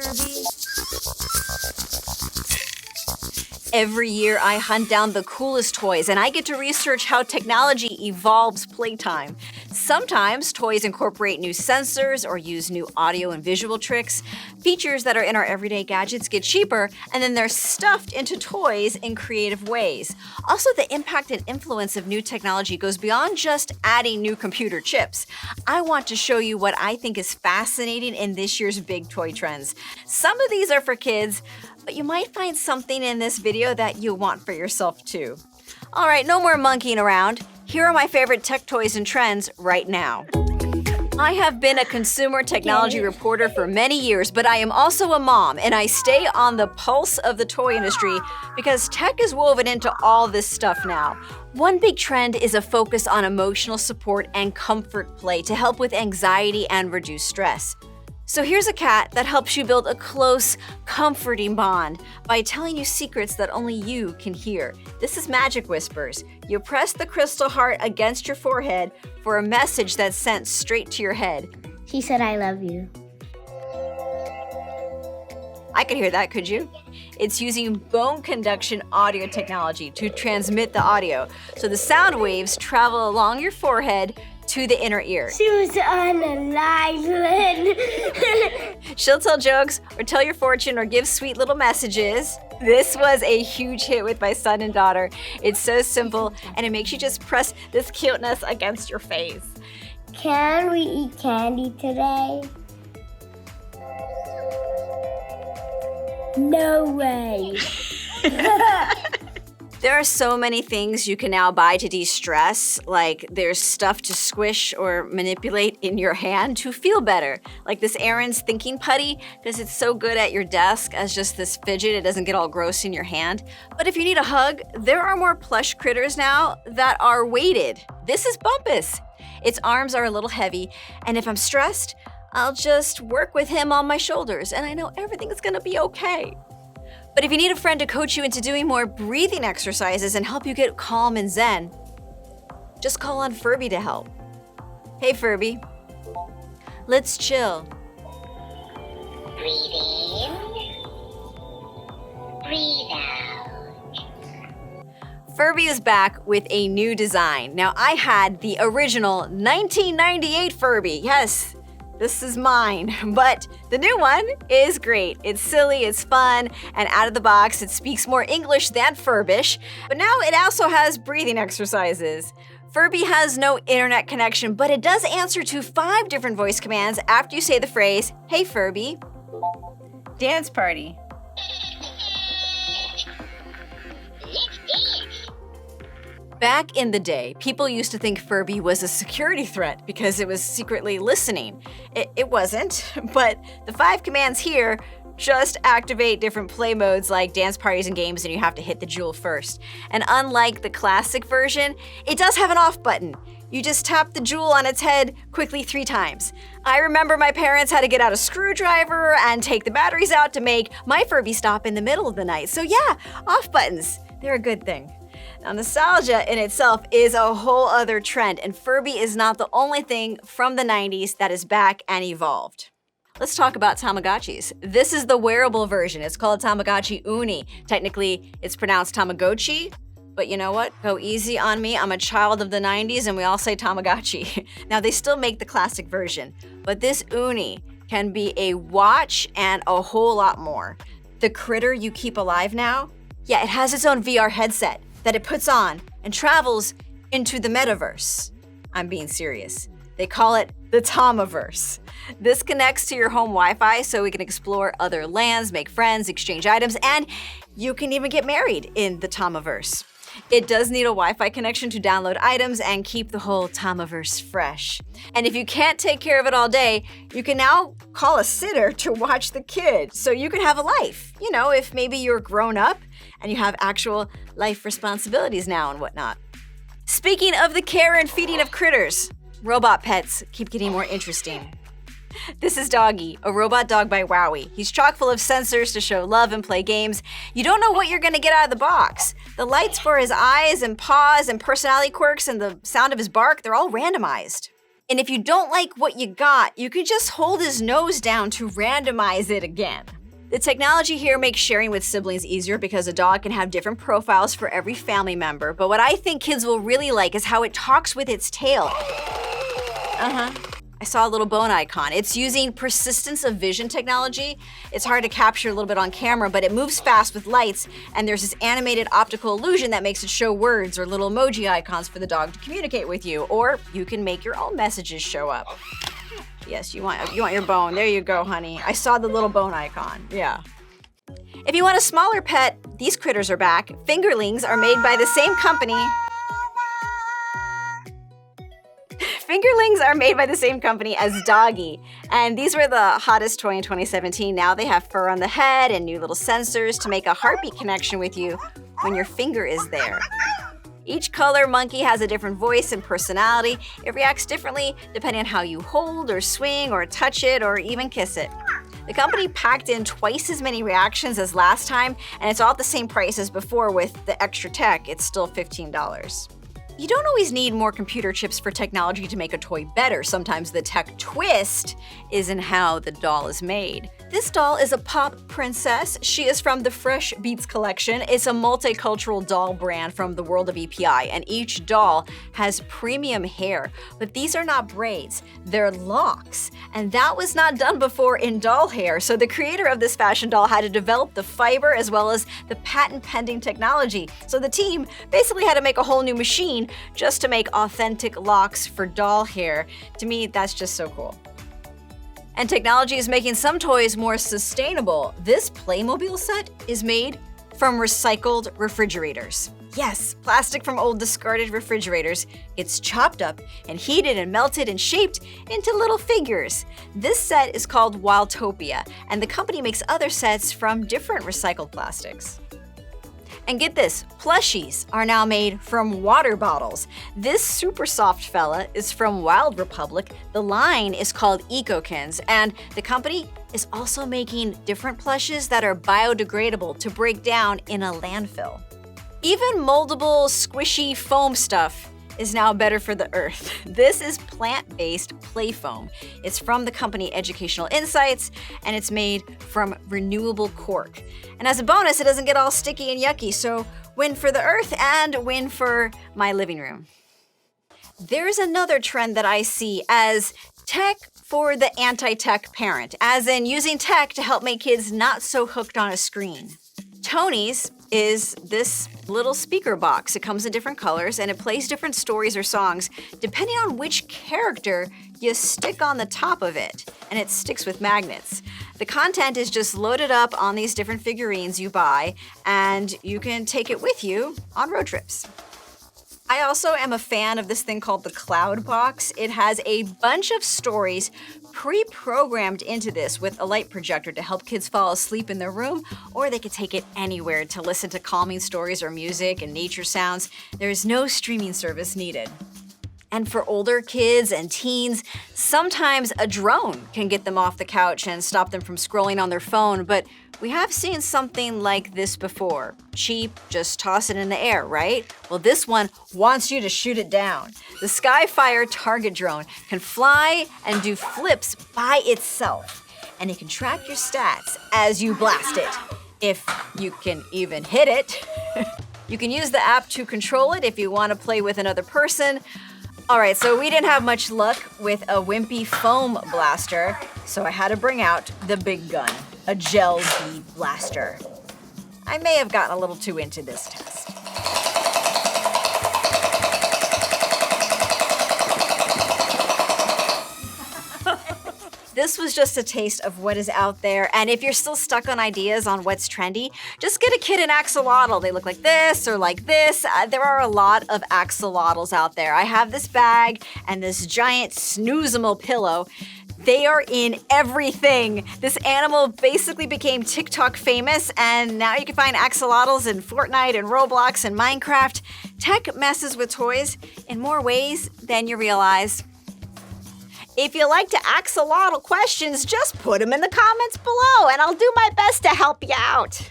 Furby. Every year, I hunt down the coolest toys, and I get to research how technology evolves playtime. Sometimes, toys incorporate new sensors or use new audio and visual tricks. Features that are in our everyday gadgets get cheaper, and then they're stuffed into toys in creative ways. Also, the impact and influence of new technology goes beyond just adding new computer chips. I want to show you what I think is fascinating in this year's big toy trends. Some of these are for kids, but you might find something in this video that you want for yourself too. All right, no more monkeying around. Here are my favorite tech toys and trends right now. I have been a consumer technology reporter for many years, but I am also a mom, and I stay on the pulse of the toy industry because tech is woven into all this stuff now. One big trend is a focus on emotional support and comfort play to help with anxiety and reduce stress. So here's a cat that helps you build a close, comforting bond by telling you secrets that only you can hear. This is Magic Whispers. You press the crystal heart against your forehead for a message that's sent straight to your head. She said, I love you. I could hear that, could you? It's using bone conduction audio technology to transmit the audio. So the sound waves travel along your forehead to the inner ear. She was on an island. She'll tell jokes or tell your fortune or give sweet little messages. This was a huge hit with my son and daughter. It's so simple, and it makes you just press this cuteness against your face. Can we eat candy today? No way. There are so many things you can now buy to de-stress, like there's stuff to squish or manipulate in your hand to feel better, like this Aaron's thinking putty, because it's so good at your desk as just this fidget, it doesn't get all gross in your hand. But if you need a hug, there are more plush critters now that are weighted. This is Bumpas. Its arms are a little heavy, and if I'm stressed, I'll just work with him on my shoulders, and I know everything is gonna be okay. But if you need a friend to coach you into doing more breathing exercises and help you get calm and zen, just call on Furby to help. Hey Furby, let's chill. Breathe in, breathe out. Furby is back with a new design. Now I had the original 1998 Furby, yes. This is mine, but the new one is great. It's silly, it's fun, and out of the box, it speaks more English than Furbish, but now it also has breathing exercises. Furby has no internet connection, but it does answer to 5 different voice commands after you say the phrase, "Hey Furby." Dance party. Back in the day, people used to think Furby was a security threat because it was secretly listening. It wasn't, but the 5 commands here just activate different play modes like dance parties and games, and you have to hit the jewel first. And unlike the classic version, it does have an off button. You just tap the jewel on its head quickly 3 times. I remember my parents had to get out a screwdriver and take the batteries out to make my Furby stop in the middle of the night. So yeah, off buttons, they're a good thing. Now, nostalgia in itself is a whole other trend, and Furby is not the only thing from the 90s that is back and evolved. Let's talk about Tamagotchis. This is the wearable version. It's called Tamagotchi Uni. Technically, it's pronounced Tamagotchi, but you know what? Go easy on me. I'm a child of the 90s, and we all say Tamagotchi. Now, they still make the classic version, but this Uni can be a watch and a whole lot more. The critter you keep alive now? Yeah, it has its own VR headset that it puts on and travels into the metaverse. I'm being serious. They call it the Tamaverse. This connects to your home Wi-Fi so we can explore other lands, make friends, exchange items, and you can even get married in the Tamaverse. It does need a Wi-Fi connection to download items and keep the whole Tamaverse fresh. And if you can't take care of it all day, you can now call a sitter to watch the kid so you can have a life. You know, if maybe you're grown up and you have actual life responsibilities now and whatnot. Speaking of the care and feeding of critters, robot pets keep getting more interesting. This is Doggy, a robot dog by Wowie. He's chock full of sensors to show love and play games. You don't know what you're gonna get out of the box. The lights for his eyes and paws and personality quirks and the sound of his bark, they're all randomized. And if you don't like what you got, you can just hold his nose down to randomize it again. The technology here makes sharing with siblings easier because a dog can have different profiles for every family member, but what I think kids will really like is how it talks with its tail. I saw a little bone icon. It's using persistence of vision technology. It's hard to capture a little bit on camera, but it moves fast with lights, and there's this animated optical illusion that makes it show words or little emoji icons for the dog to communicate with you, or you can make your own messages show up. Yes, you want your bone. There you go, honey. I saw the little bone icon. Yeah. If you want a smaller pet, these critters are back. Fingerlings are made by the same company. Fingerlings are made by the same company as Doggy, and these were the hottest toy in 2017. Now they have fur on the head and new little sensors to make a heartbeat connection with you when your finger is there. Each color monkey has a different voice and personality. It reacts differently depending on how you hold or swing or touch it or even kiss it. The company packed in twice as many reactions as last time, and it's all at the same price as before with the extra tech. It's still $15. You don't always need more computer chips for technology to make a toy better. Sometimes the tech twist is in how the doll is made. This doll is a pop princess. She is from the Fresh Beats collection. It's a multicultural doll brand from the world of EPI, and each doll has premium hair. But these are not braids, they're locks. And that was not done before in doll hair, so the creator of this fashion doll had to develop the fiber as well as the patent-pending technology. So the team basically had to make a whole new machine just to make authentic locks for doll hair. To me, that's just so cool. And technology is making some toys more sustainable. This Playmobil set is made from recycled refrigerators. Yes, plastic from old discarded refrigerators gets chopped up and heated and melted and shaped into little figures. This set is called Wiltopia, and the company makes other sets from different recycled plastics. And get this, plushies are now made from water bottles. This super soft fella is from Wild Republic. The line is called Ecokins, and the company is also making different plushes that are biodegradable to break down in a landfill. Even moldable, squishy foam stuff is now better for the earth. This is plant-based Playfoam. It's from the company Educational Insights, and it's made from renewable cork. And as a bonus, it doesn't get all sticky and yucky, so win for the earth and win for my living room. There's another trend that I see as tech for the anti-tech parent, as in using tech to help make kids not so hooked on a screen. Tonies is this little speaker box. It comes in different colors and it plays different stories or songs depending on which character you stick on the top of it, and it sticks with magnets. The content is just loaded up on these different figurines you buy, and you can take it with you on road trips. I also am a fan of this thing called the CloudBox. It has a bunch of stories pre-programmed into this with a light projector to help kids fall asleep in their room, or they could take it anywhere to listen to calming stories or music and nature sounds. There is no streaming service needed. And for older kids and teens, sometimes a drone can get them off the couch and stop them from scrolling on their phone, but we have seen something like this before. Cheap, just toss it in the air, right? Well, this one wants you to shoot it down. The Skyfire Target Drone can fly and do flips by itself, and it can track your stats as you blast it, if you can even hit it. You can use the app to control it if you want to play with another person. All right, so we didn't have much luck with a wimpy foam blaster, so I had to bring out the big gun, a gel bead blaster. I may have gotten a little too into this test. This was just a taste of what is out there, and if you're still stuck on ideas on what's trendy, just get a kid an axolotl. They look like this or like this. There are a lot of axolotls out there. I have this bag and this giant snoozable pillow. They are in everything. This animal basically became TikTok famous, and now you can find axolotls in Fortnite and Roblox and Minecraft. Tech messes with toys in more ways than you realize. If you like to axolotl questions, just put them in the comments below, and I'll do my best to help you out.